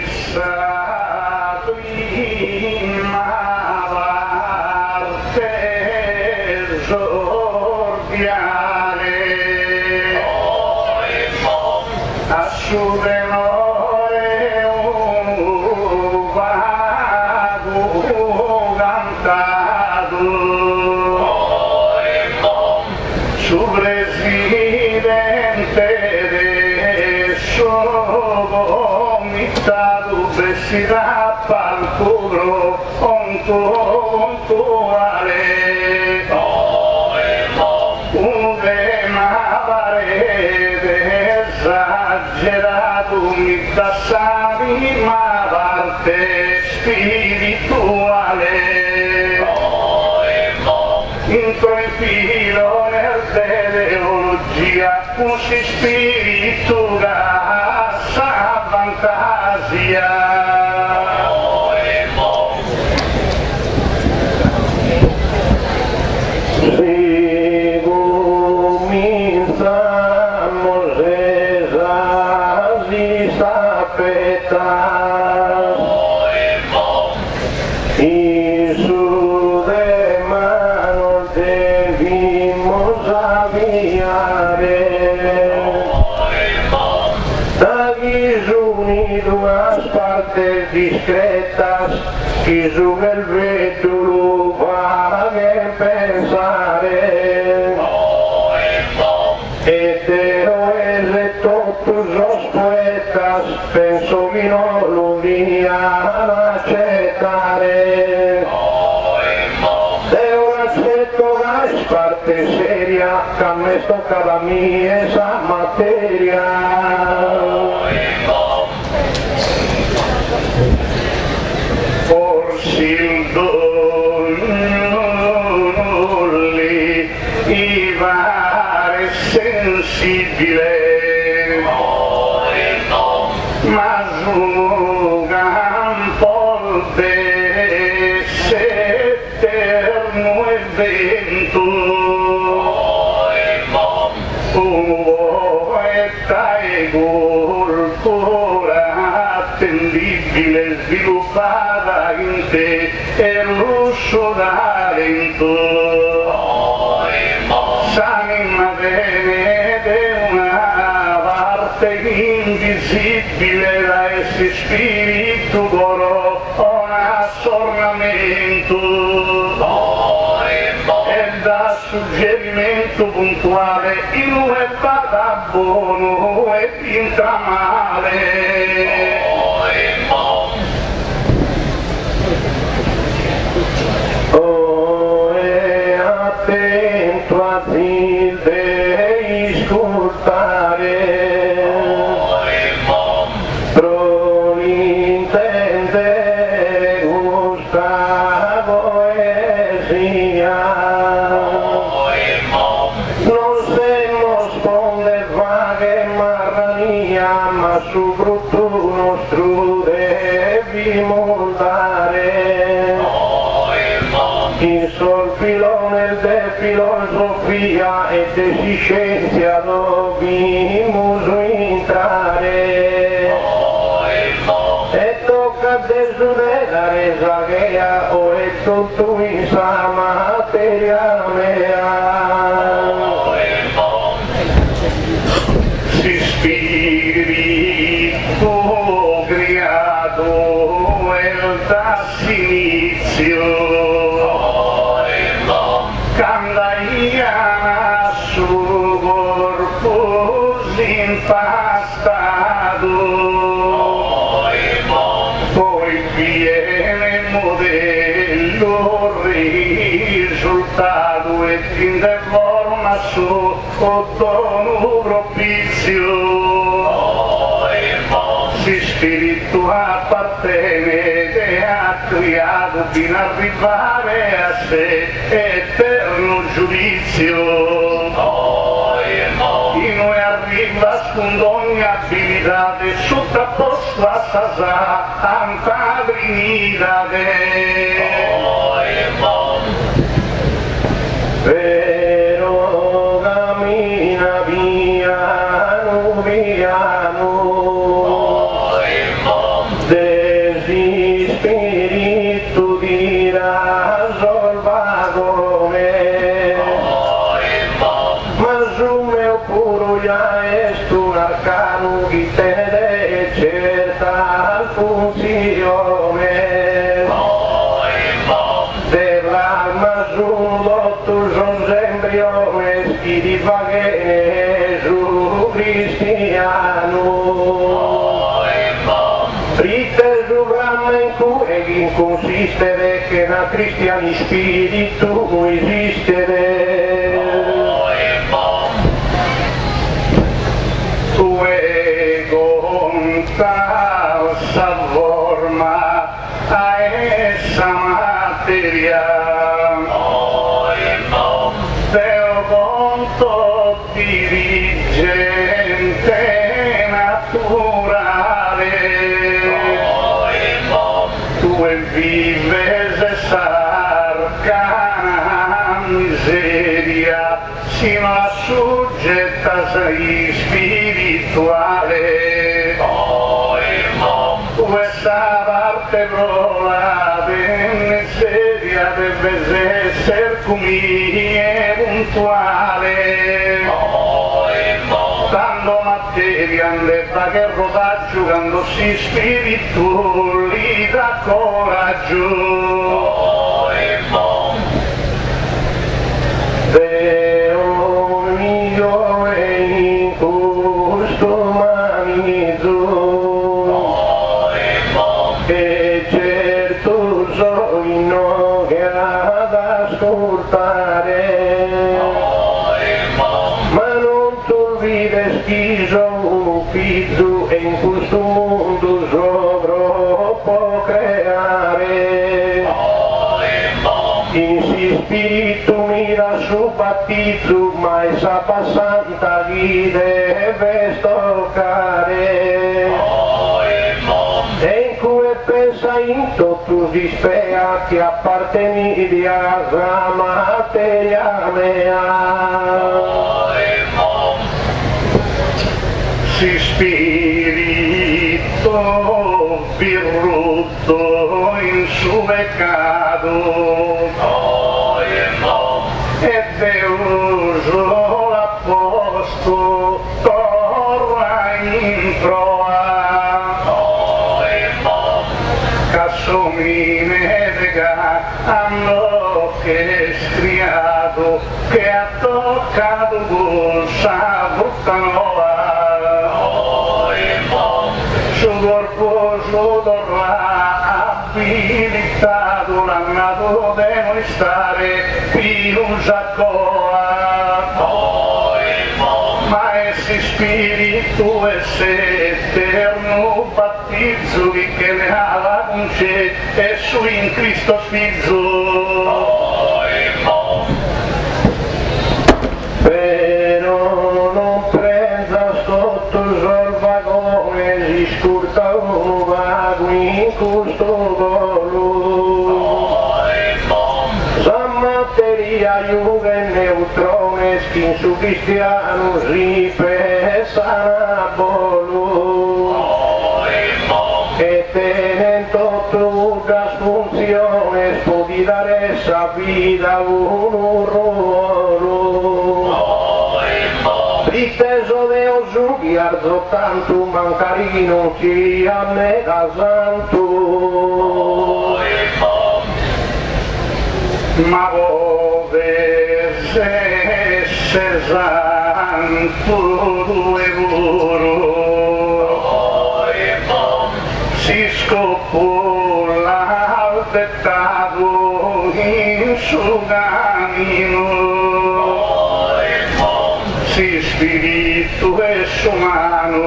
fissato in una parte esordiale a suo tenore un vago cantato su presidente del suo comitato presida palcuro puntuale un tema parete esagerato mi tassavi ma parte spirituale entro in filo nell'ideologia un si spirito sa fantasia si cominciamo si sapeta y su de mano debimos aviare aquí unido las partes discretas que su el vétulo va a pensare héroes de todos los poetas penso que no lo iban a accettare de un aspetto las parte seria que me toca a mí esa materia forse il dolore sensibile ma su campo eterno evento un poeta e cultura attendibile sviluppata in te e lo suo talento s'anima bene una parte invisibile da esse spirito coro un assornamento e da suggerimento puntuale in un è vada buono e pinta male attento a te ascoltare pro intende questa poesia non se nasconde vaghe marrania ma soprattutto nostro devi montare in sol filone de filosofia e de scienza dobbiamo entrare e tocca desudare zaghea o è tutto in sa materia mea si spirito creato e da sinizio Candaia su corpo impastato poi viene modello risultato e fin de forma su dono propizio si spirito appartiene e ha creato fino a arrivare a sé eterno giudizio e noi arriva con ogni abilità sottoposto a sasà tanta dignità però cammina piano piano consistere che na cristiani spiritu esistere. Tu e conta sa forma a essa materia. Deo conto dirigente naturale. Tu e vives s'arcana miseria sino a sujetta sei spirituale. Tu e sa parte brola de miseria debes esser cumie puntuale. Dando materia le fa che rodaggio quando si spiritu li dà coraggio. Deo mio e in questo manito e certo sono che ad ascoltare. Ma non tu vives chi sono figlio e in questo mondo sovro può creare. In si spirito mira su battito, ma essa passanta gli deve stoccare. E in cui pensa in tutto dispea che apparteni alla materia mea. Si spirito virrutto in su peccato e Deus l'apposto torna in proa cassomine dega hanno che scriato che ha toccato con sa frutta nuova. Su corpo su torna abilitato l'annato devo stare più saccoa. Ma essi spiritu e se eterno battizzo che ne ha la conce e su in Cristo spizzo. Però non prenda sotto il vagone si scurta un vago in questo volo. Sa materia juve neutrone skin su cristiano si pesa bolu. E tenendo tutte funziones può dare sa vita un ruolo. Diteso Deo giudiarzo tanto mancari non sia mega santo. Ma ove se santo due voro si scopola al dettato in suo cammino. Si spiritu es umano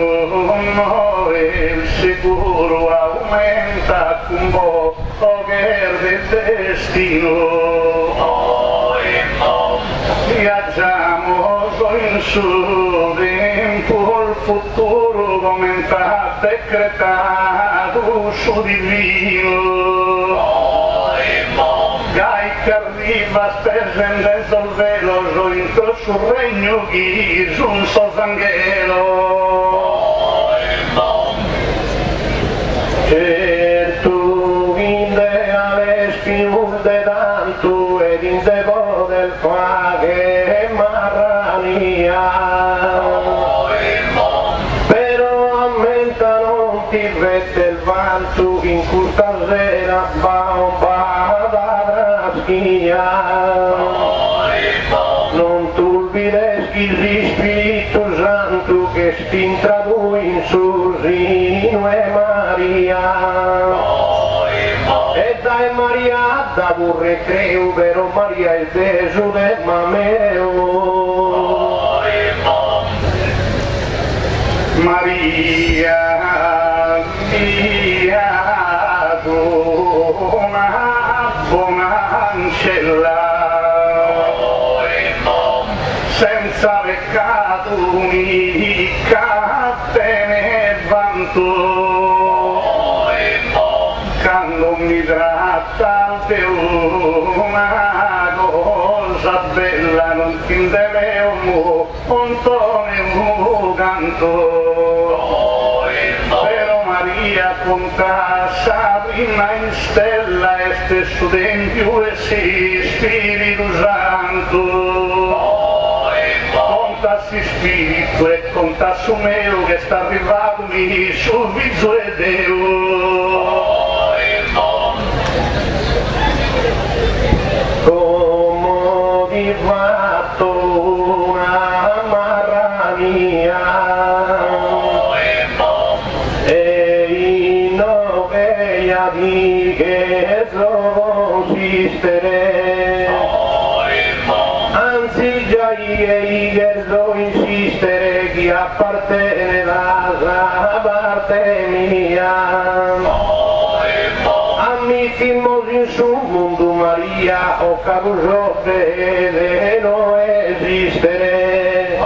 no el sicuro aumenta un poco del destino. Viaggiamo in su tempo il futuro come sta decretato su divino. Gai che arriva spesen dentro il velo, giunto sul regno chi un sosangelo. Certo ideale spiude tanto ed in devo del faghe marrania. Però ammenta non ti vede il vanto in questa sera bomba da schia. Non turbideschi il Spirito Santo che sti intradù in Susino e Maria. E da un recreo, pero María es de su desmameo. Maria mia, una buona ancella, senza peccato mica te ne vanto, quando mi tratta di una cosa bella non ti deve un tono canto. Pero Maria conta Sabrina in stella e stesso tempio e si Spirito Santo. Conta si Spirito e conta su meo che sta arrivato lì sul viso e Deo. Come di fatto una marania e in novella di che consistere, anzi già io devo insistere chi appartiene alla parte mia. Ammettimos in su mondo Maria o caruso de no esistere.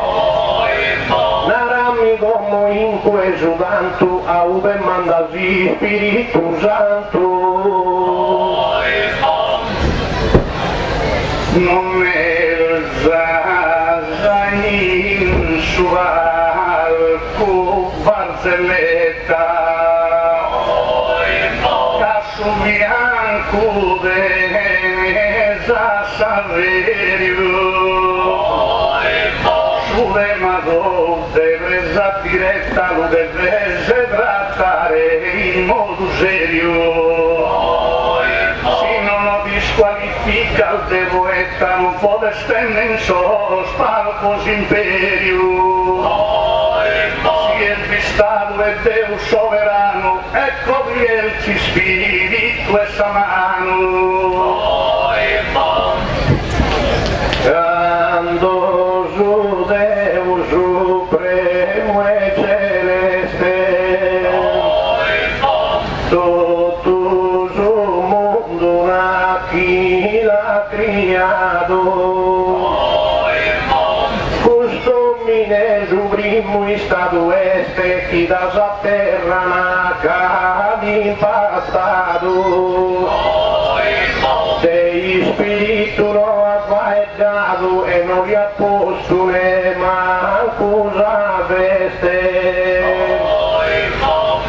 Narami como in questo tanto aude mandasi Spiritu Santo. Non elsa in sua barzelletta, caso bianco desa Saverio, sulle madò de presa diretta lo deve trattare in modo serio. Se non lo disqualifica il devoetta non può stendere in sos palcos imperio. Si è vistato e Deo sovrano, ecco ci spirito e sa mano. Quando su Deo supremo e celeste, tutto su mondo na chi l'ha criato, questo mine su primo stato este chi da sa terra naca di impastato, sei spirito lo ha dato e non gli ha posto ne manco la veste.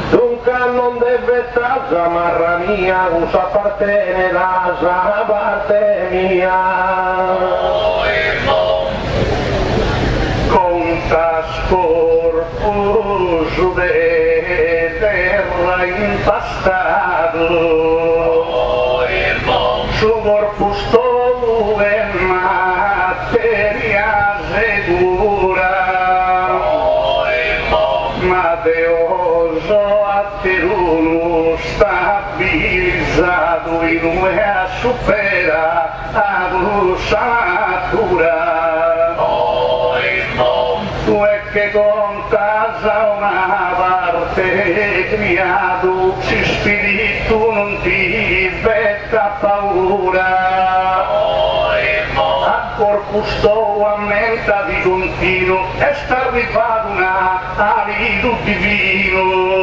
Dunque non deve stare marra mia, usa appartiene la sa parte mia. Conta scorposo de terra impastato, su corpo sto e materia segura, Mateoso a Teruno stabilizzato in una supera ad usatura. Tu è che conta una parte criato, si spirito non ti vetta paura. A corpus sto aumenta di continuo e sta arrivato una alido divino.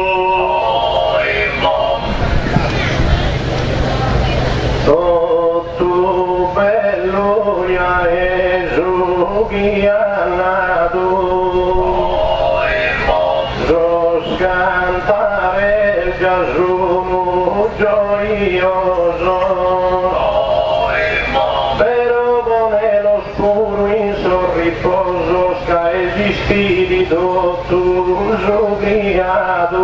Tutto bello e giochianato, cantare il giasuno gioioso, però non è lo scuro in sorriposo che è spirito tu giochiato.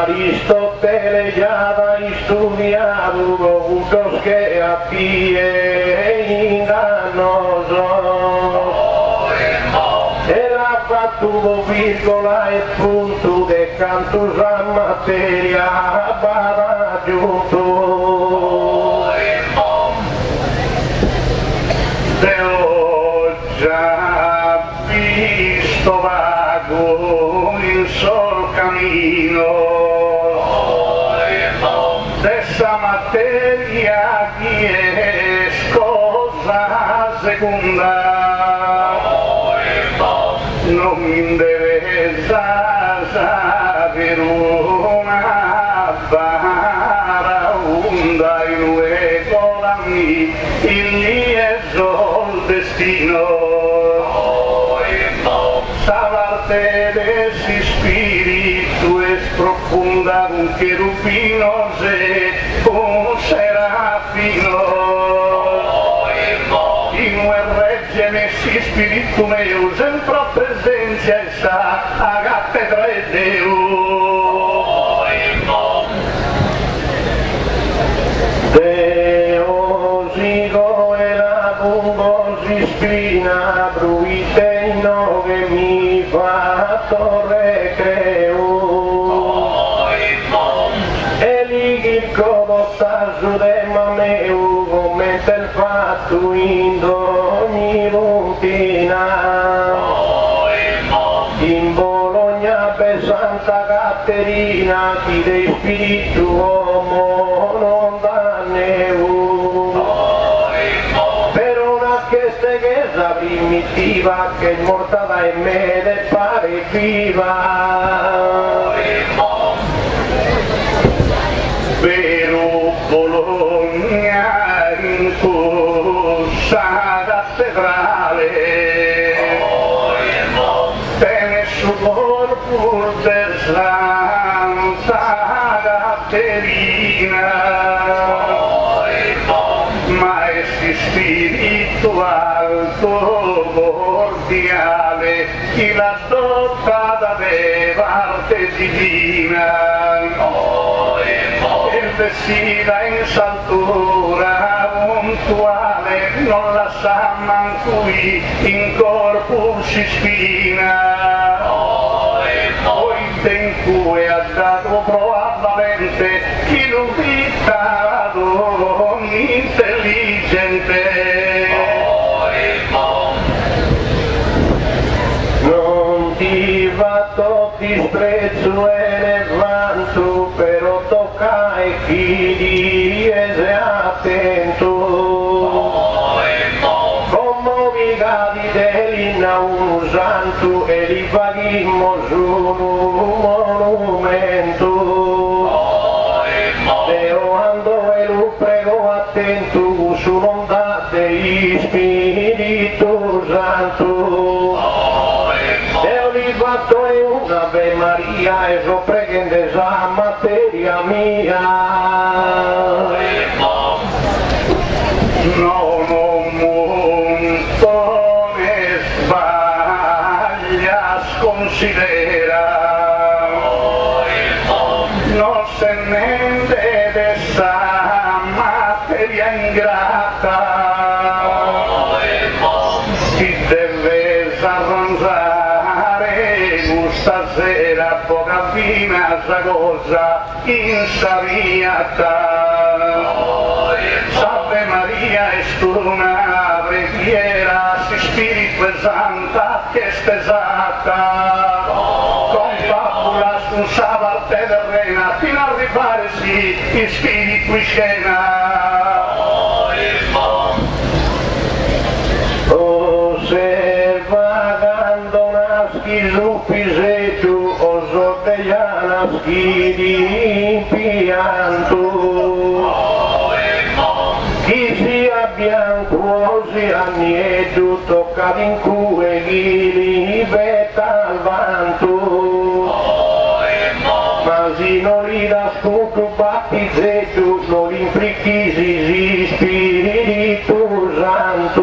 Aristotele già dai studiato, dovuto che a pie ingannoso, e la fatto virgola e punto de canto la materia va raggiunto. Te ho già visto vago il sol cammino, dessa materia che è cosa seconda, non mi interessa sapere una baraonda in regolami il mio destino. Sa parte de si spirito es profunda un cherubino se un serafino. In un regge messi spiritu meu sempre presenza e sa a cattedra e Deo sigo e la bungo si spina bruite in nove mi fatto recreo e lì il codo tasso de mameu come il fatto in ogni rutina in Bologna per Santa Caterina chi dei spiritu uomo non per una chiesa primitiva che è morta da me e pare viva. Vero Bologna in questa cattedrale tene su corpo per Santa Caterina. Maestri spiritual cordiale chi la dotata de parte divina il vestita in saltura puntuale non la sa manco in corpo si spina poi in cui ha dato probabilmente chi lo vita intelligente Non ti va disprezzo e levanto però tocca e chi di ese attento come gadi dell'inna un santo e li paghiamo su un monumento Deo ando e lo prego attento su l'onda dei Spirito Santo Deo li fatto e una Ave Maria e so pregende sa materia mia non montone sbaglia sconsidera non se ne dessa materia ingrata chi deve s'arrangiare stasera poca fina sa cosa insariata Salve Maria è una preghiera si spirito santa che spesata con fabula su sa parte terrena fino a rifarsi il spirito in scena osservando naschi zupisetu osoteia naschi di pianto chi sia bianco sia nieto tocca in cui chi libeta al vanto ma si non li da scuto battizzetto non li implichisi si spirito santo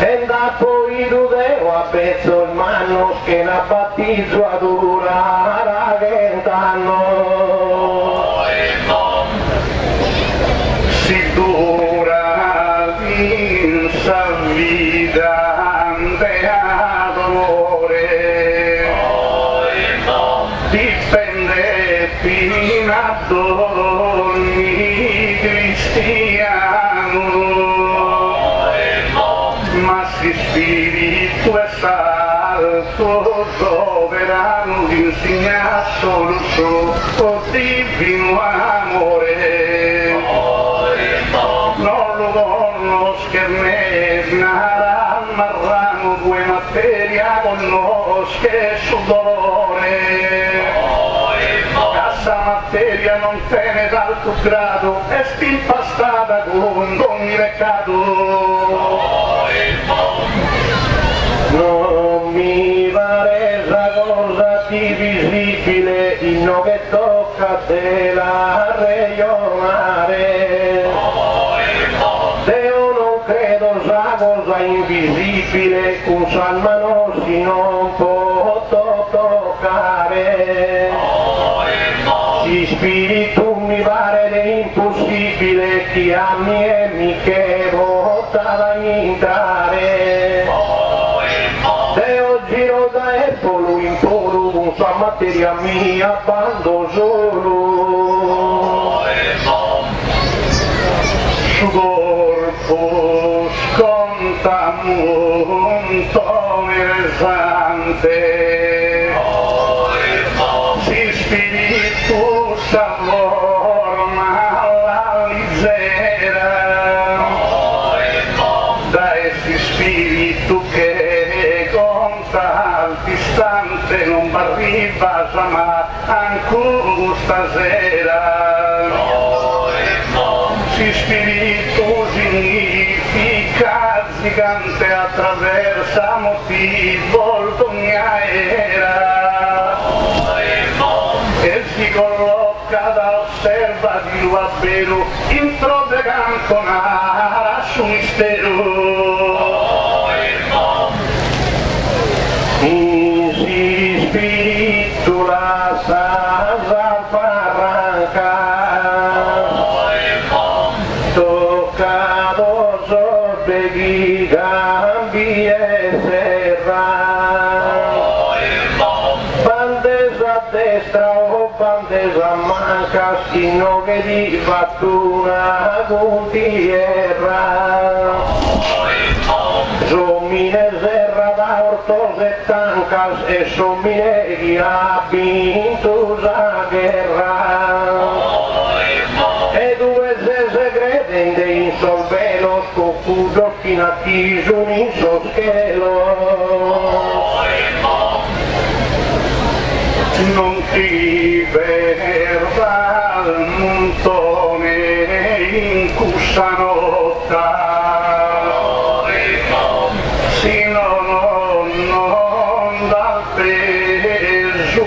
e poi Dudeo a pezzo il manno che la battizzo ad ora ragentano si dura in sa vita suo divino amore, non lo conosco né marrano due materia conosco su dolore. Cassa materia non tiene d'altro grado, è stimpastata con ogni peccato. Non mi pare esa cosa divisibile, inno che tocca a te la regionare. Io non credo sa cosa invisibile, un salmano si non può toccare. Si spiritu mi pare impossibile, chi a me mi che vota entrare. Io giro da polo in polo, con sua materia mia bando solo. Su corpo sconta montone pesante, si spiritu s'avvorma alla lisera, da essi spiritu che conta al distante non arriva ma ancora stasera. Si spiritu significa gigante attraversa motivo d'ogni era e si colloca da osserva di Luabero intro de cantonara su mistero. Si spiritu la salva barranca, toccado sobre di gambi e serra, bandes a destra o bandes a manca, sino che di fattura con tierra. Somine serra da ortos e tancas e somine chi ha vinto la guerra. E due se credente in sol velo, scocudo finatiso in soschelo. Non ti verrà il montone in cussa notta, sino non dal peso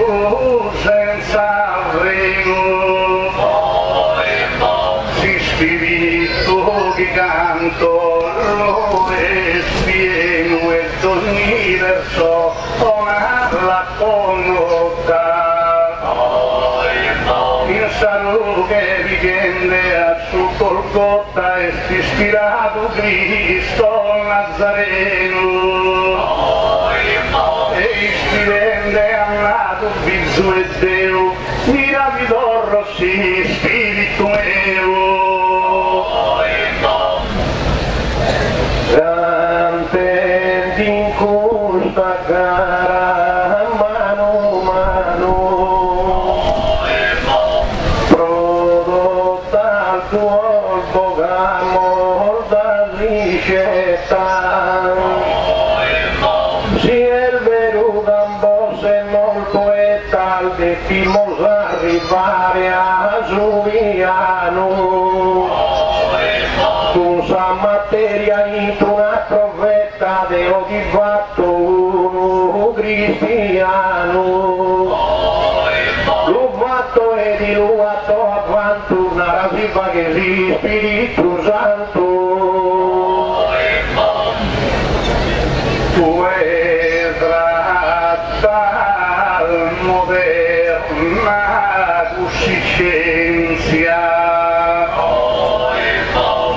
senza freno. Si spirito che canto lo è pieno e ogni verso una la connotta. Il saluto che viene a su Golgota è ispirato Cristo Nazareno e ispirende amato Viso e Deo miravidor rossi spiritu meo. Cante in custa cara mano mano, prodotta al tuo bogamo da ricetta. Si il vero gambo se non poeta al decimos arrivare a Giuliano. Con sa materia in una provetta deo di fatto uno cristiano. L'ho fatto e di lui fatto avanti una rasiva che si Spirito Santo. Tu è tratta moderna coscienza,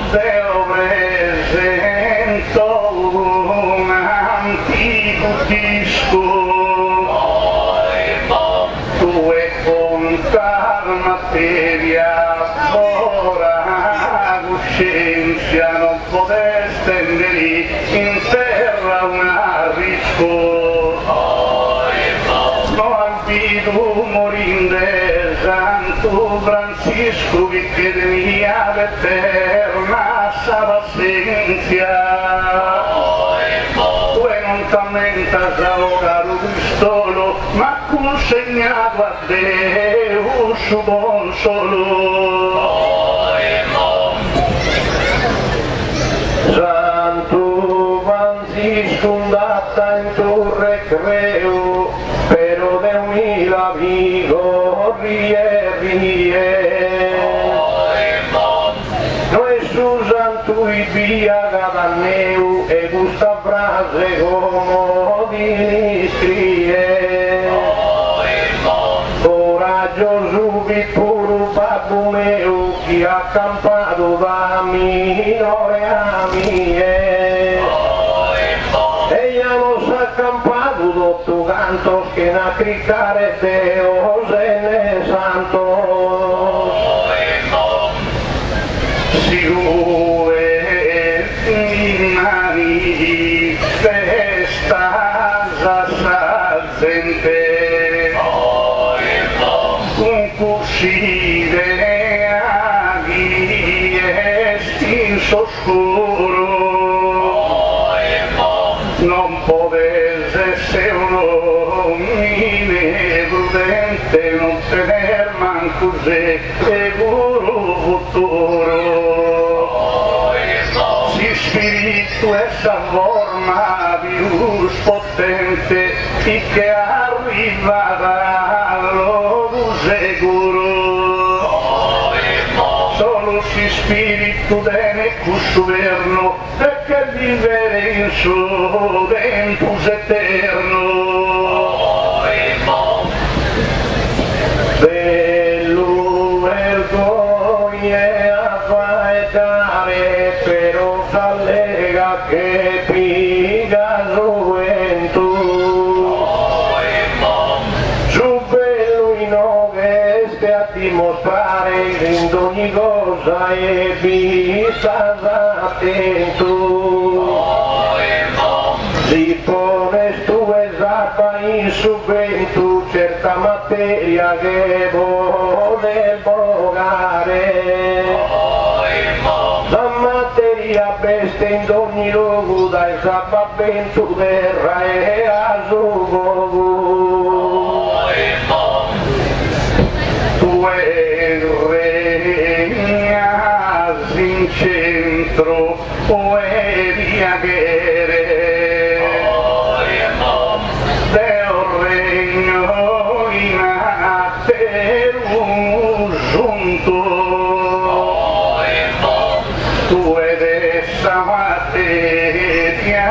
Deo presento un antico disco, tu è contar materia, ora coscienza non potè stendere in terra un arrisco, no al vivo morinde che de mia eterna pazienza e non t'ammentas ahora solo ma consegnato a Dio su buon solo Santo Francisco andata in tu recreo pero de mil amigos rie no es su santo y via gadaneu e gusta frase como discrie coraggioso vi puro babbo meu che ha accampato da minore a mie ella nos ha accampato dotto cantos que na cricare Deus en santos si mi manifestas a gente un cuscide aghi estin oscuro non podes essere un uomine prudente non tener manco seguro futuro si spirito essa forma più potente e che arriva dallo sicuro solo si spirito dene cussuverno e che vivere in suo tempus eterno bello vergogna a faetare però s'allega che piga gioventù su bello in oveste a dimostrare in ogni cosa e vista attento si pones tu esapa in subventu certa materia che vuole bogare la materia beste in ogni luogo da esapa ventu terra e a suo tu regnas in centro o via che Deo regno in aterum giunto tu ed essa materia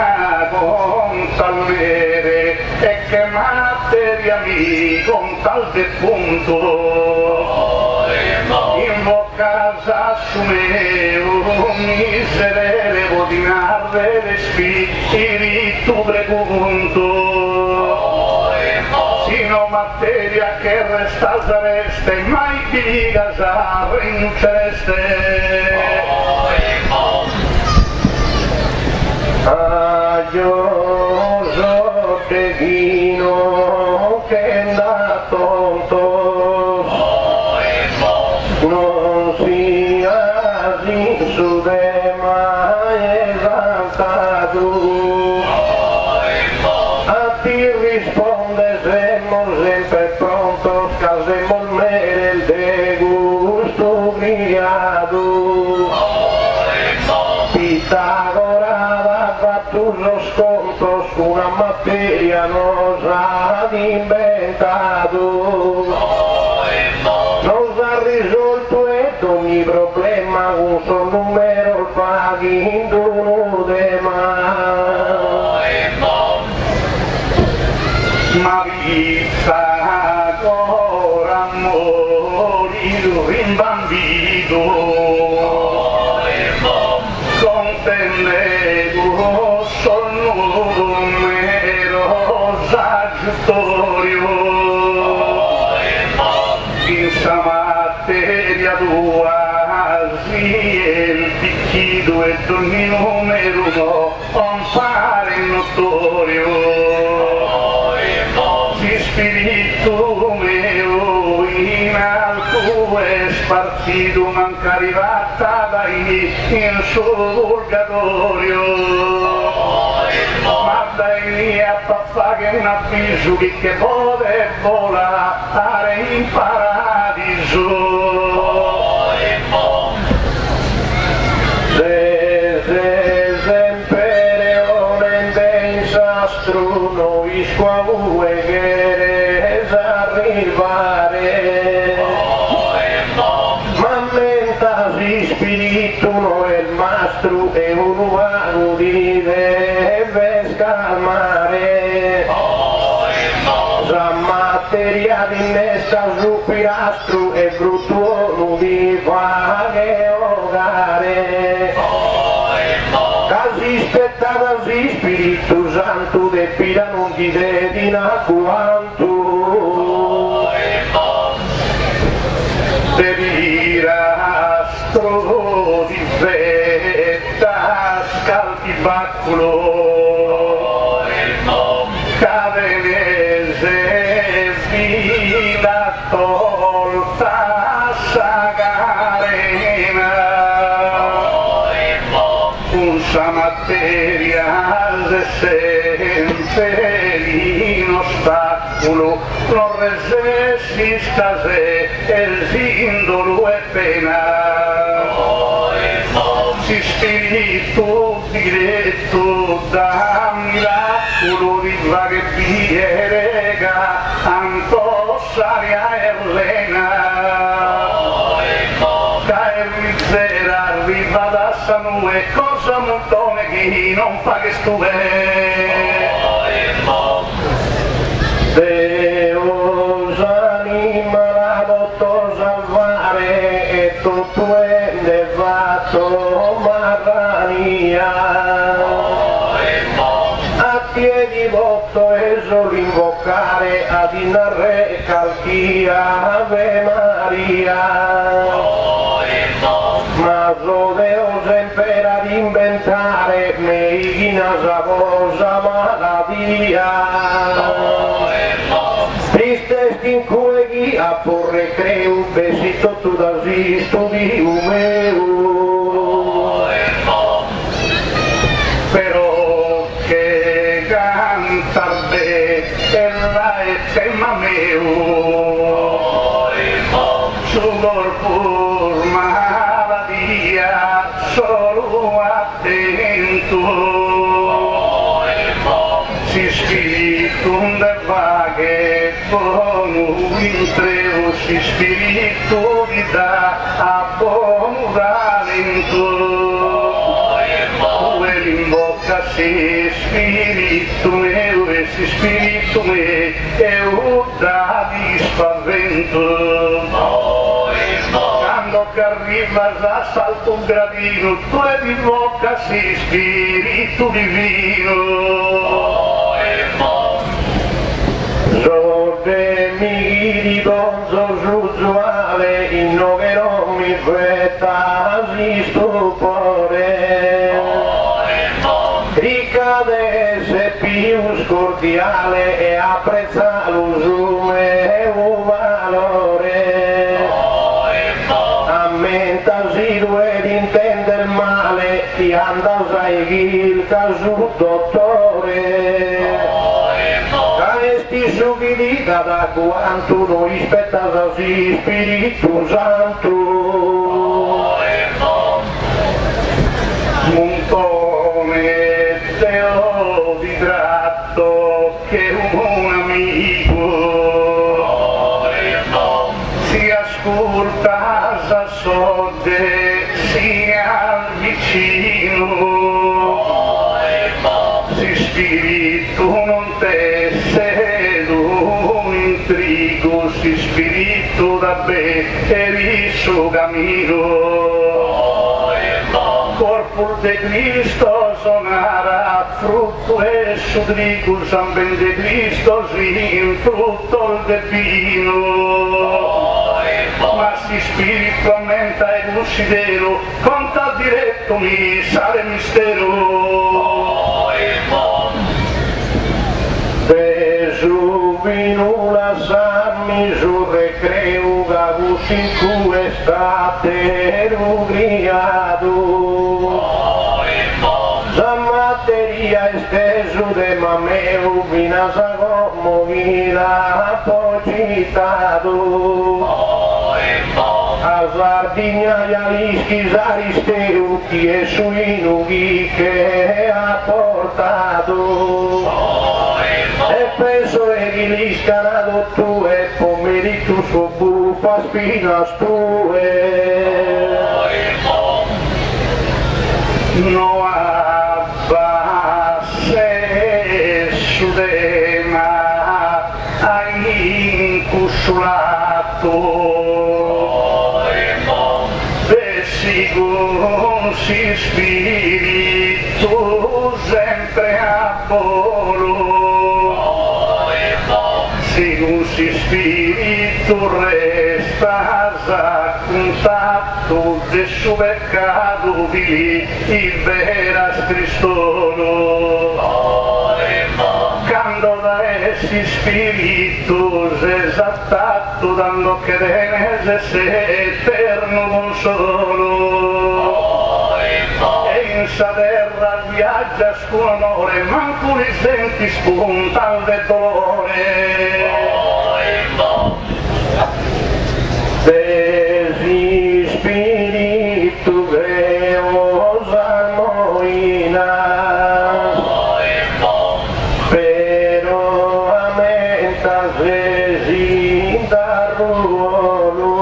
con tal mere e che materia mi con tal defunto invocas a su meo miserere vodinarve le spirito pregunto sino materia che resta sareste mai digas a rincereste Adioso teghino che da tontos non sia in su de mai esaltato a ti risponde sempre prontos casemos el de gusto criado Pitagora da tus los contos una materia nos ha inventado nos ha risolto ogni problema un solo numero pagando uno de más ma Pitagora morì rimbambito contenendo sol numero sagittorio in sa materia tua si il picchido e ogni numero no compare notorio spirito meo in alto es partido spirito manca arrivata dai in suo purgatorio, ma dai via papà che un avviso che vuole volare in paradiso. Se sempre onende in sastro noi squavue che arrivare, ma mentasi spirito no il mastro e un umano di deve scalmare, sa materia di nesta su pilastro e brutto di fare ogare, casi spettata si spirito santo de pira non ti dedina quanto dirastro di vetta scaltibacculo cadenese vita tolta sagarena unsa materia sempre in ostacolo non resessi scase el sindolo e pena si spirito diretto da miracolo di varie rega antossaria erlena cae mizzera arriva da sanue cosa montone chi non fa che stuve Deus anima la dotto salvare e tutto è nevato marrania a piedi botto e solo invocare ad inarre calchia Ave Maria ma Deus impera ad inventare meigina savosa maladia triste stincueghi a porre creu besito tu da studi umeu però che cantarde e la e tema meu su corpur maladia solo attento si spiritum de vaghe bonu intreu si spiritu di da a bonu talento ue l'invoca si spiritu meu e si spiritu me e da di spavento quando che arriva a salto un gradino tu e l'invoca si spiritu divino Sorde mi ridonzo usuale, innoverò mi fretta si stupore, ricade se più scordiale e apprezza l'usume e un valore, ammentasi due ed intende il male, ti andasai il caso dottore. Esti subidita da quanto noi spettasa si Spiritu Santo montone teo di tratto che un amico si ascolta sa sode sia vicino si spiritu non tesse un intrigo si spiritu da be e il suo cammino corpo de Cristo sonara frutto e sudrigo san ben de Cristo sin frutto de vino ma si spiritu aumenta e considero conta diretto mi sale mistero Gesù vino la sa misure creu gagu Iisus in cui state ugriado. Za materia estesu de mameu vina zago movida pocitado. A Sardegna e agli Zaristeu che è su Inugi che ha portato. E penso che li scanado tu e pomeriggio su buffa spinas tue. No abbasse su dema hai incusulato. Si spirito sempre a volo, se si spirito resta a contatto del suo peccato vi il veras Cristono. Quando da essi spiritus esattato dando che denese se eterno consolo. In sa terra viaggia scuonore, manco li senti spunta del dolore. Desi spiritu greosa moinas, pero amenta desi da ruolo.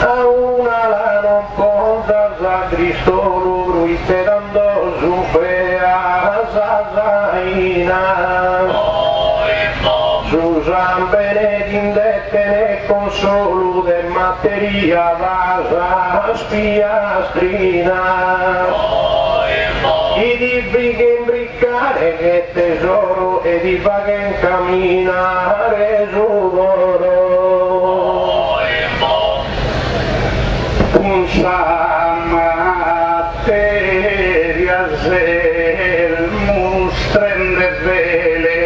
A una la non conta za Cristolo ruiterando su fea zazainas. Su San Benedindette ne consolo de materia vasa spiastrina. I di brighe imbriccare che tesoro e di vaghe camminare su loro. Un sa materia zel mostrende vele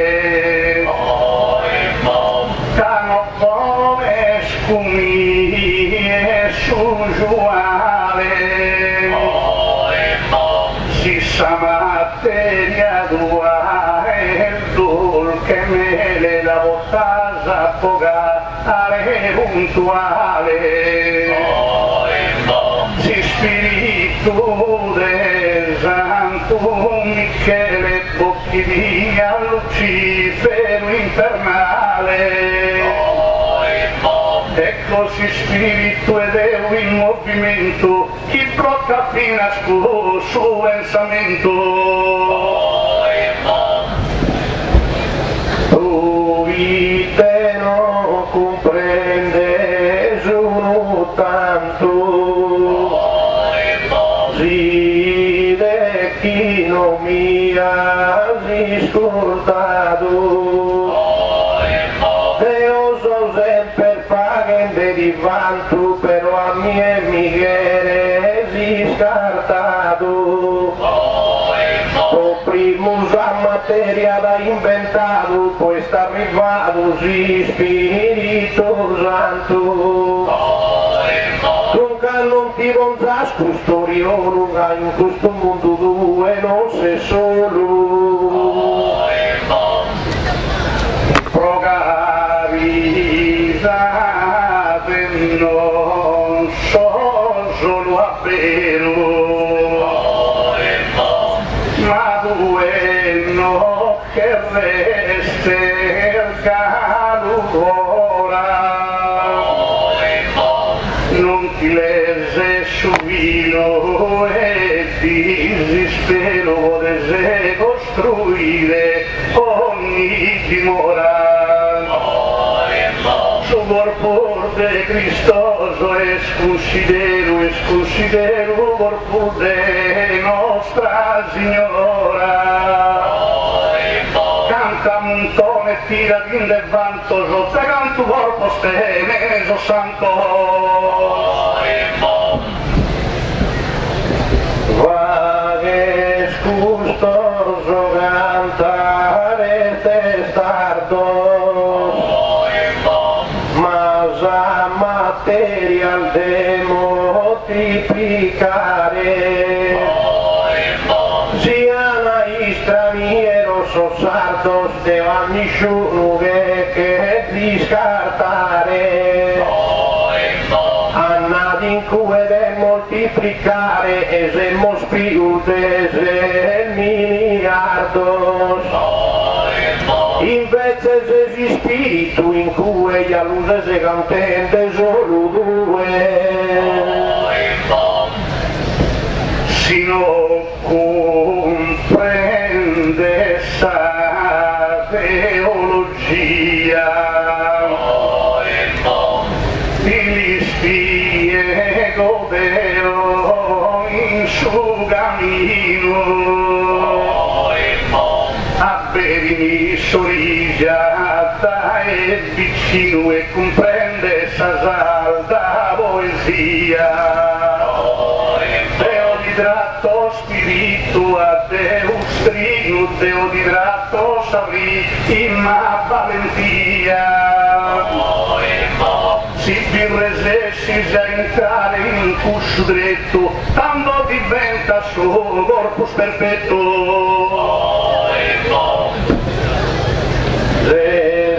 cano come scumie su giuale si sa materia dua e dul che mele la bottasa fogare puntuale si spiritu del santo Michele bocchi via Lucifero infernale ecco si spiritu ed è in movimento chi blocca fino a suo pensamento lui te non comprende sono tanto si de chi non mi ha ascoltato Io so sempre paghen derivantu però a mie mighere si scartato o primus a materia da inventato poi sta arrivato si spirito santo Dunque non ti vonzasco storiolo in questo mondo due non sei solo Procavisate non so solo a vero ma due no che reste il calura non ti lese su vino e disispero potesse costruire ogni dimora su corpo de Cristoso escusidero corpo de Nostra Signora canta montone tira in del vanto sotto canto corpo stene so santo Vaghes custoso cantare testardos, ma multiplicare. Siana straniero so sardos devan nisciunughe che di scartare. Anna d'incue de moltiplicare e semos piutes miliardos. Invece se spiritu in cui gli alluse se cantende solo due. Si non comprende sa teologia, ti spiego però in suo cammino, abbevimi sorrigiata e vicino e comprende sa salda poesia. Tratto spiritu a Deus trino, Deo di tratto saprì in ma valentia. Si birresessi già entrare in cuscio dretto, tanto diventa suo corpus perfetto. Se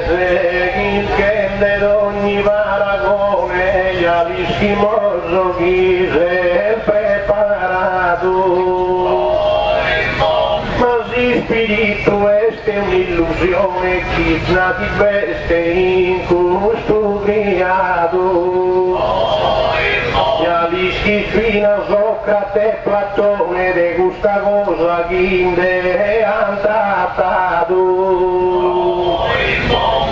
che ed ogni paragone gli alischimoso chi se preparato, ma si spiritu este un'illusione chi nati veste in custo criato. Gli alischi fino Socrate Platone de gusta cosa chinde han trattato.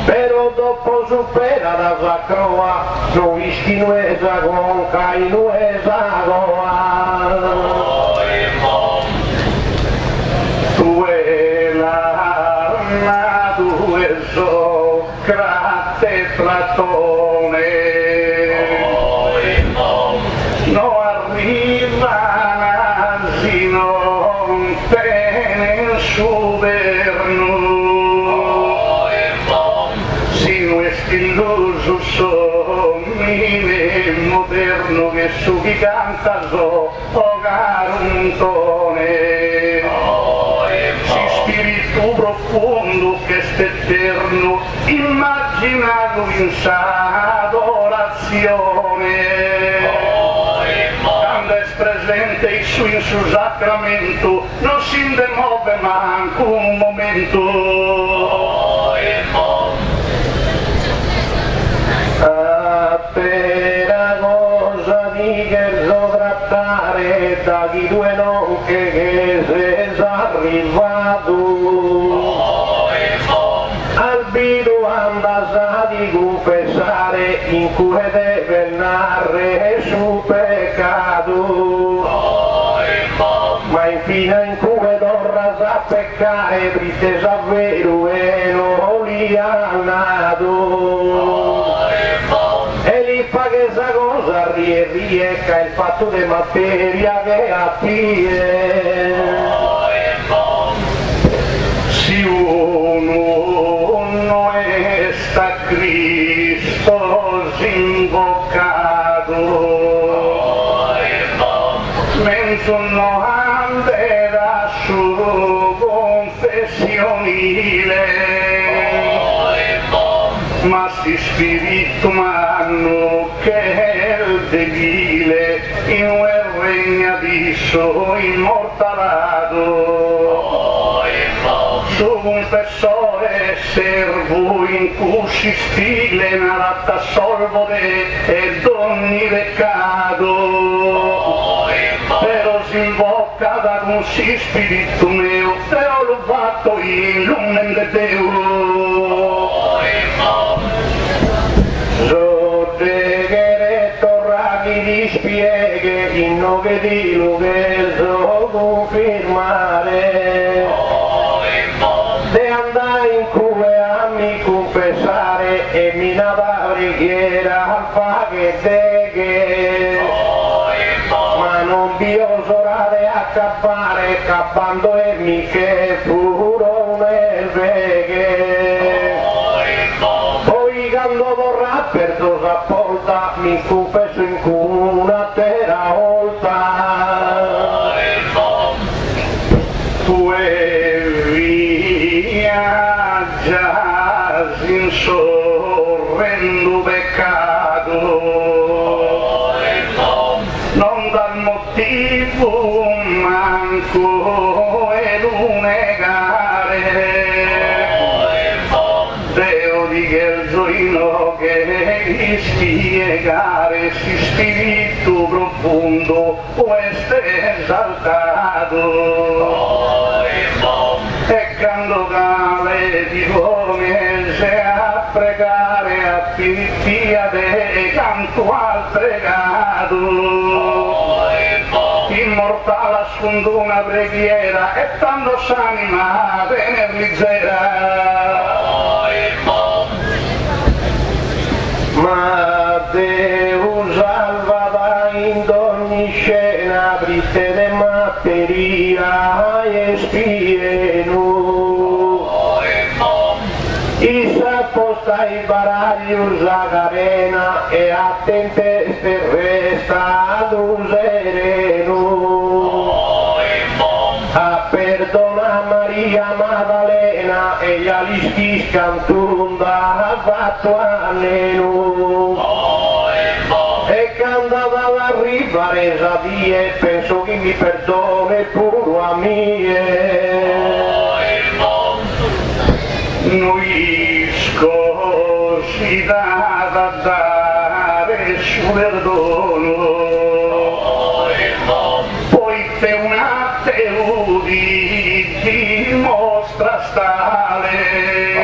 Però dopo supera la sacroa, no ischi nuesa con cai nuesa goa. Tu è l'arma, tu è Socrate Platone, no arriva non tiene il suo verno. Illuso sommi moderno che su chi canta so caruntone. Si spiritu profondo che st'eterno immaginato in s'adorazione. Quando è presente il suo sacramento non si demuove manco un momento. Per cosa di che so trattare da chi due non che se s'arrivato al bidu andasa di confessare in cui deve narrare su peccato, ma infine in cui dovrà sa peccare tristezza vero e non li ha nato. E lì fa che sa cosa riecca il fatto di materia che appie. Si uno non è sta Cristo invocato, mentre non anderà su confessionile. Ma si spirito umano che è il debile in un regna di suo immortalato. Su confessore servo in cui si stile nell'atta solvode ed ogni peccato. Però si invoca da un si spirito mio, te l'ho fatto in lumen de Deo. Ti spieghe in nome di Luche so confermare de andare in cui a mi confessare e mi nata preghiera al fa che te che ma non vi osorate a cappare cappando e mi che furo nel veghe poi quando vorrà per dos apporta mi confesso in cuna una terra volta. Tu viaggias in sorrendo peccato, non dal motivo manco e lo negare. Deo di Gerzoino che spiegare si spirito profondo questo esaltato. E quando cale di come se a pregare a piritia de canto al pregato. Immortale assunto una preghiera e tanto s'anima venerdizera. Ma Deus salva in ogni scena, brite de materia e spienu. Isa posta i baraglios agarena e attente se resta lo sereno. A perdona Maria Maddalena e gli alischi scantunda fatto a neno. E cantata dall'arrivare resa vie, penso che mi perdone puro a mie. Noi scosi da dare su perdono, poi te una teudi dimostra stare.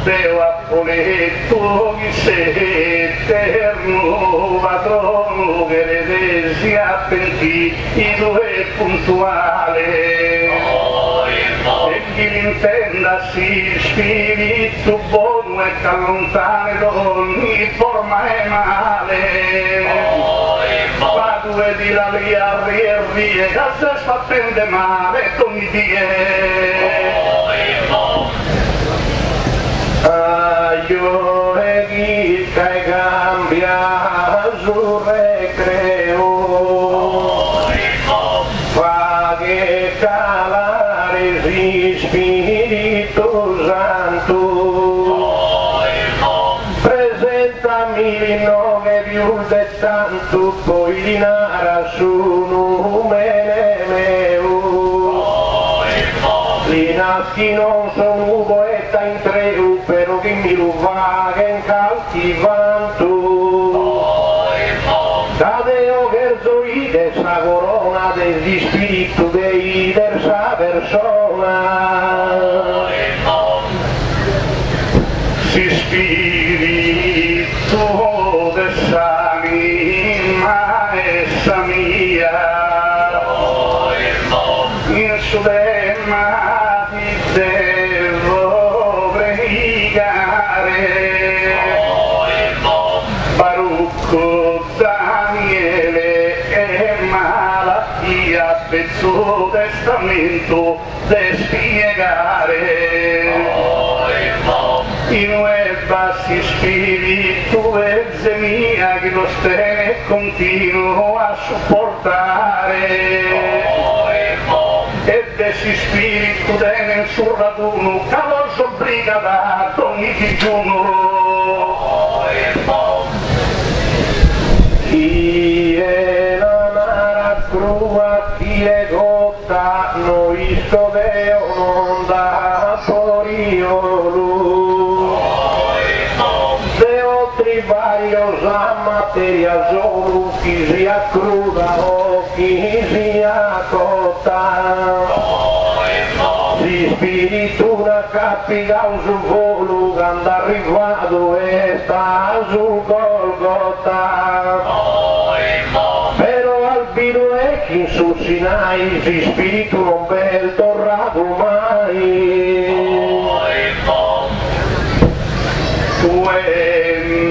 Deo Appoletto chi sei eterno patrono che le desi appenti i due puntuale. E chi l'intenda si spirito buono e che allontane d'ogni forma e male. Va due di la via e che se sfattende male ogni die. Io e chi che cambia sul recreo fa che calare si Spirito Santo presentami l'innove più del tanto poi li narra su numene meu li naschi non sono poeta in treu però che mi lo va che in caltivanto da Deo Gerzoide sa corona degli spirito dei versa persona Si spirito dell'anima essa mia in sudema ti devo pregare Barucco Daniele e malattia pezzo testamento de spiegare in webba si spirito e mia che lo stene continuo a supportare e de si spirito dene sul raduno che lo obbliga da ogni digiuno chi è la nara crua chi è gotta noi sto Deo non da poriolo Deo trivario la materia solo chi sia cruda o chi sia cotta si spiritu una capita su volo quando arrivato e sta su Golgota però albino è chi in su Sinai si spiritu non bel tornato mai tu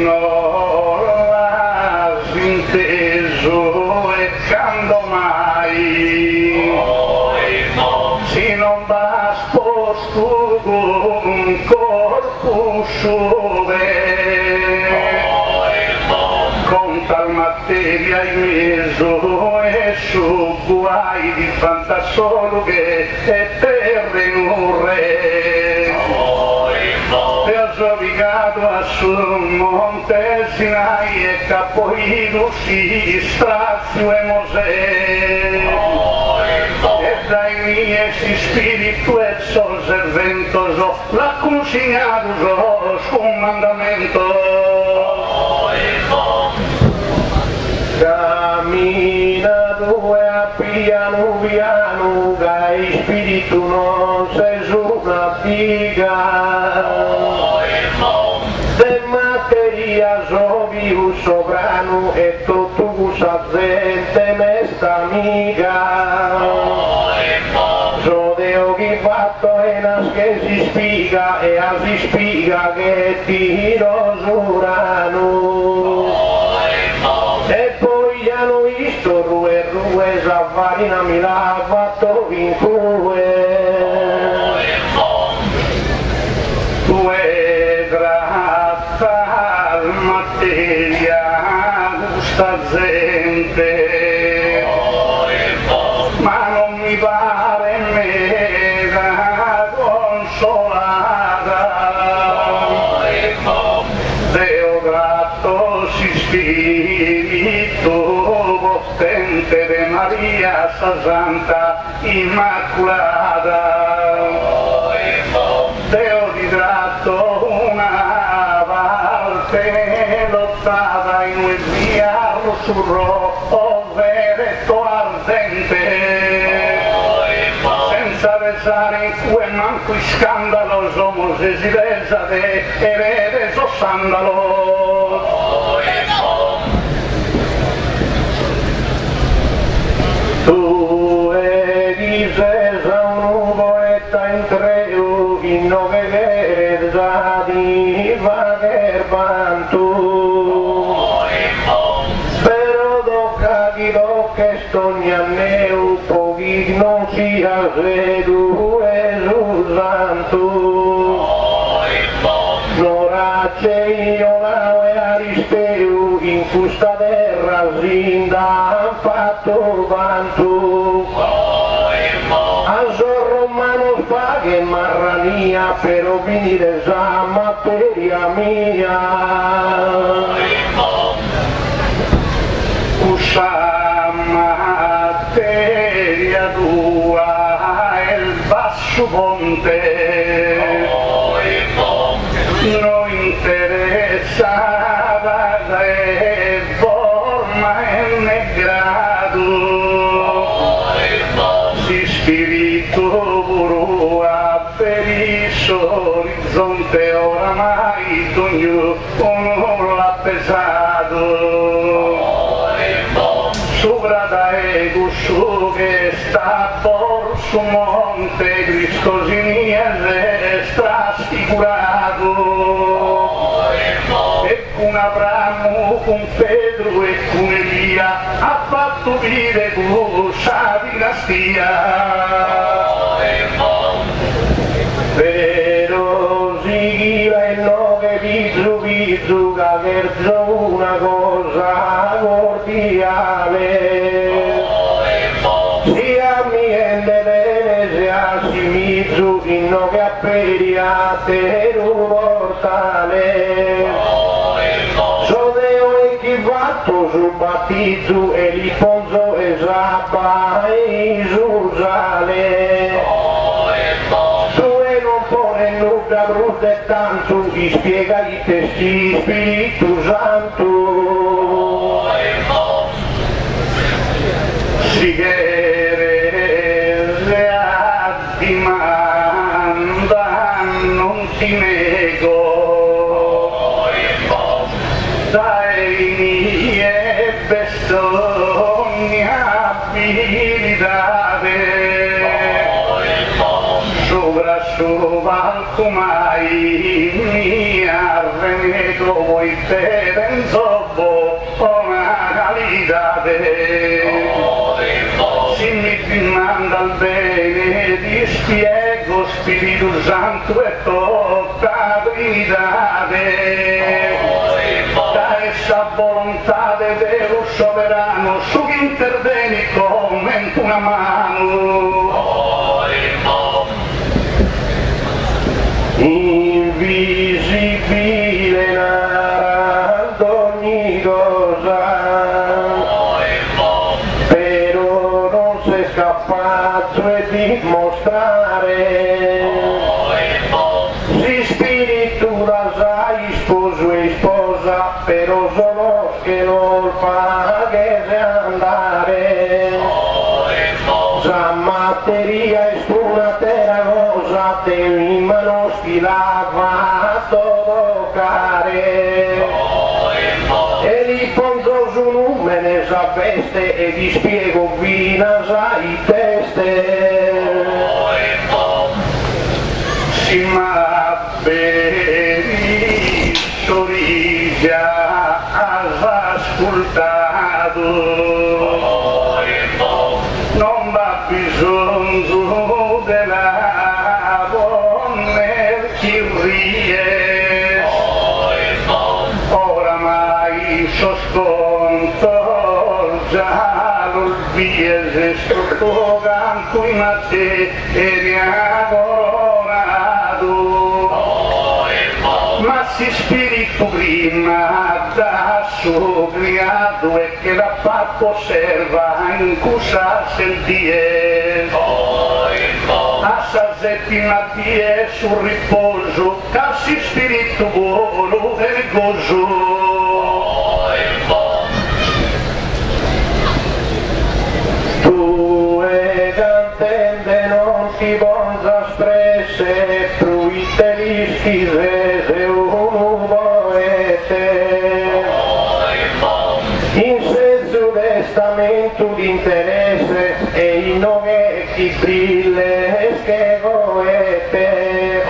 non l'hai inteso e quando mai si non va sposto un corpo suave con tal mattino materia in mezzo e su guai di fantasologhe e terre non re. Te ho giovicato a sul monte Sinai e capoido si strazio e Mosè. E dai miei spiritu e sol serventoso l'ha consegnato con mandamento. Camminando a piano piano, che spirito non si sopravviga. De materia sono sovrano e tutto sa gente mesta amiga. So Deo che fatto e nas che si spiega e a si spiega che tiro surano. E poi hanno visto rue Zavarina mi l'ha fatto in Due gratta al materia gusta gente, ma non mi pare mega consolata. Deo gratto si spirito potente de Maria sa Santa Immacolata. Deo di tratto una parte lottata in un diavolo sul rosso veretto ardente, senza pesare in cui manco in scandalo somos se si resa de erede so sandalo. Tu eri sesa un poeta in treo in nove verza di vager bantu, però doca di che stogna neu pochi non sia vedu Gesù santo. Norace io la e aristeu in questa terra zinda fatto vanto. Aso romano fa che marrania per venire sa materia mia. Questa materia tua è il basso ponte, non interessava e forma e né grado, si spirito burua per il orizzonte oramai ognuno l'ha pesato. Sopra da ego su che sta por su monte Cristo si niente strasfigurato, e con Abramo, con Pedro e con Elia ha fatto vivere questa dinastia. Però si la il nove pizzu che verso una cosa cordiale, sia miende bene sia si mizzu in nove apperiate un portale. So Deo e chi fatto su battizzo e li ponzo e zappa e Giusale. Da brutta e tanto ti spiega i testi Spirito Santo. Si chiede a dimanda non ti nego, dai mie bestoni abilitate. Sopra su palco mai mi arredo voi te penso una qualità. Si mi dimanda il bene ti spiego Spirito Santo e tutta Trinità, da essa volontà Padre Deus soberano, su che interveni come una mano. Invisibile narrando ogni cosa, però non sei capace di mostrare. Si spirito la sai sposo e sposa, però solo che non fa che se andare. La materia es una terra cosa, te in mano stilava toccare. E li pongo su numene sapeste e vi spiego vina sai teste. Si m'abberi soriglia has ascoltato, non va bisogno della donna che rie, oramai so sconto già lo viese sotto canto in a te e mi ha coronato, ma si spirito prima da suo criato e che l'ha fatto serva in cusa sentire a sa settima die sul riposo cassi spirito buono e gozo. Tu e cantende non ti bonza espresse, fruite gli schise se uno volete. In senso testamento di interesse e in nome chi brille che goete.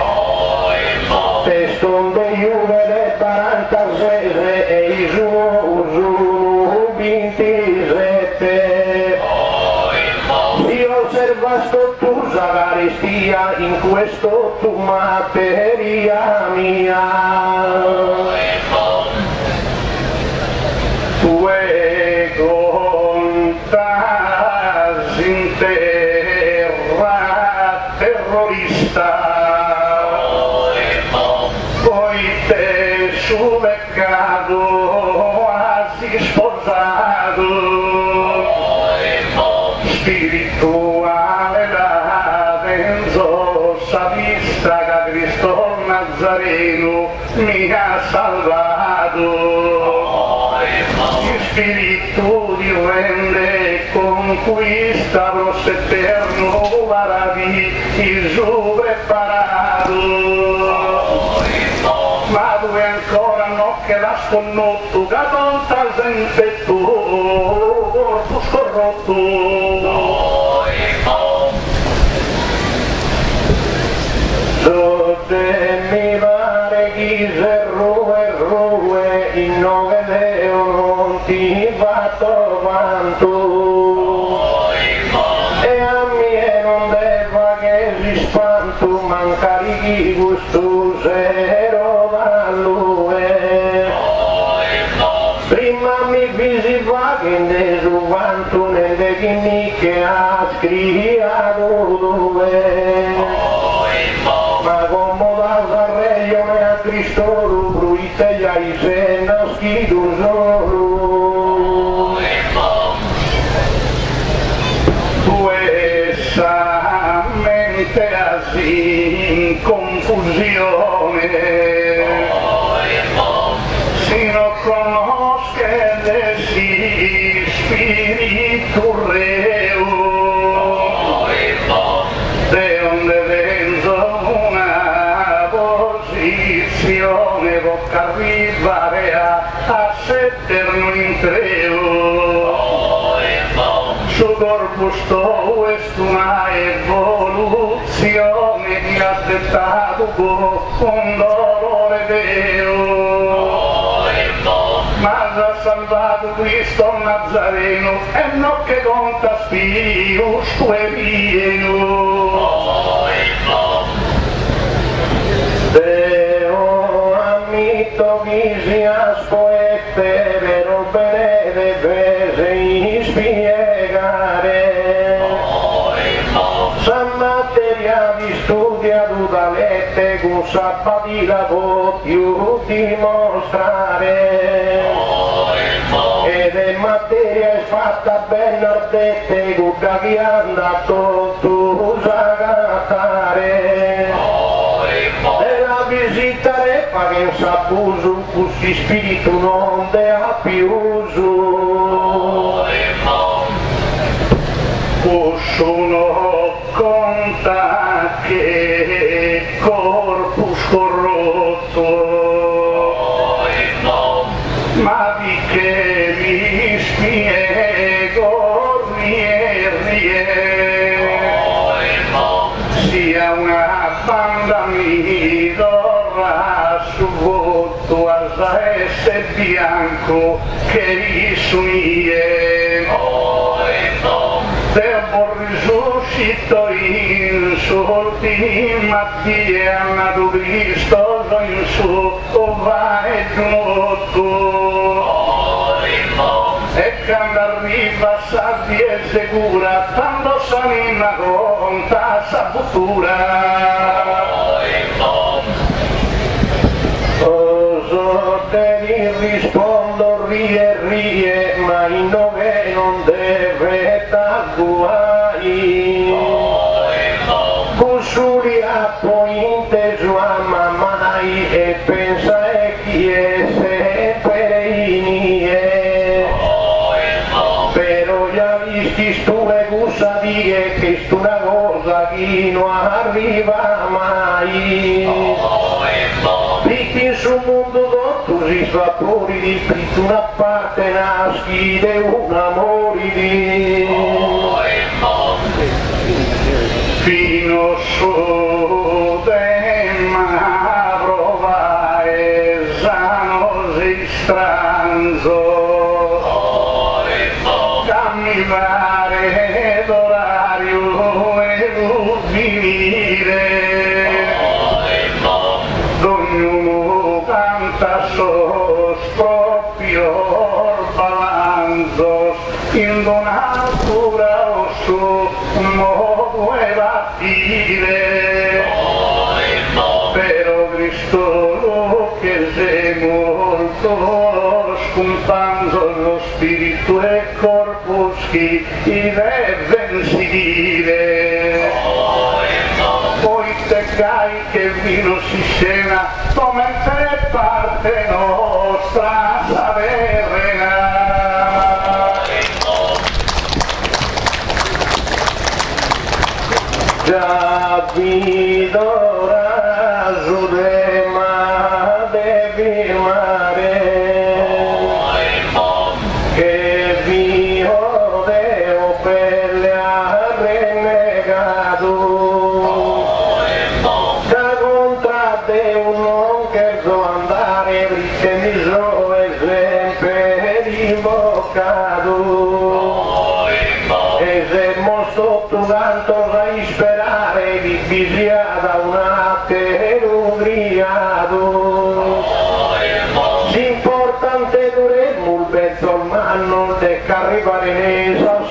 Testonde juve de 46 e i su 27. Si osserva sto tu l'Eucaristia in questo tu materia mia. Tue contas in terra terrorista, poi te su peccato hai sposato, spirituale la venzosa vista che Cristo Nazareno mi ha salvato. Spirito di rende conquista los eterno paradiso preparato, ma tu ancora non che la sconnotto che tanta gente tu corpo scorrotto. Sotte mi pare chi se rue in nome Deo non ti fatto quanto e a me non deva che si spanto mancari chi gusto zero da lui. Prima mi visiva che ne su quanto ne vecchini che ha scriato dove. Ma come da Sarreio me a Cristo lo bruite gli hai se nascido solo. Tu essa mente así in confusione, si non conosce de si spirito reo, de onde venzo una posizione può arrivare a setterno in treo. Su corpo sto è una evoluzione che ha dettato con dolore Deo, ma ha salvato Cristo Nazareno e non che conta spio sue pieno. Deo ammito chi sia spoete vero benedetto sei spiegare sa materia di studiato da lette con sapati la più dimostrare ed è materia è fatta ben ardente con da chi anda tu sa cattare e la visitare fa che un sapuso questo spirito non te ha più uso possono conta che corpus corrotto ma di che mi spiego sia una banda mi dorrà su voto a essere bianco che risunie devo risuscito in solti mattina du Cristo in su va e giunto e quando arriva sa di sicura tanto s'anima conta sa futura oso te rispondo rie ma in nove non deve guai cusuri a poi inteso ama mai e pensa e chi è sempre inie però già visti stu e gussa dire che stu una cosa che non arriva mai ricchi sul mondo tutti i vapori di fritto una parte naschi de un amore di fino su ma prova esano si stranzo camminare d'orario e finire ognuno canta so proprio balanzo in donatura o su modo e battire però Cristo che sei molto spuntando lo spirito e corpo che deve sentire poi te cai che vino si scena come te parte nostra saverena già vido raso de ma devi mare che vivo deo pelle a renegato da contra de un non che so andare perché mi so sempre invocato e se mostro tu tanto sai sperare di bisiata una terugriato l'importante dovremmo il pezzo al manno de carripare ne sa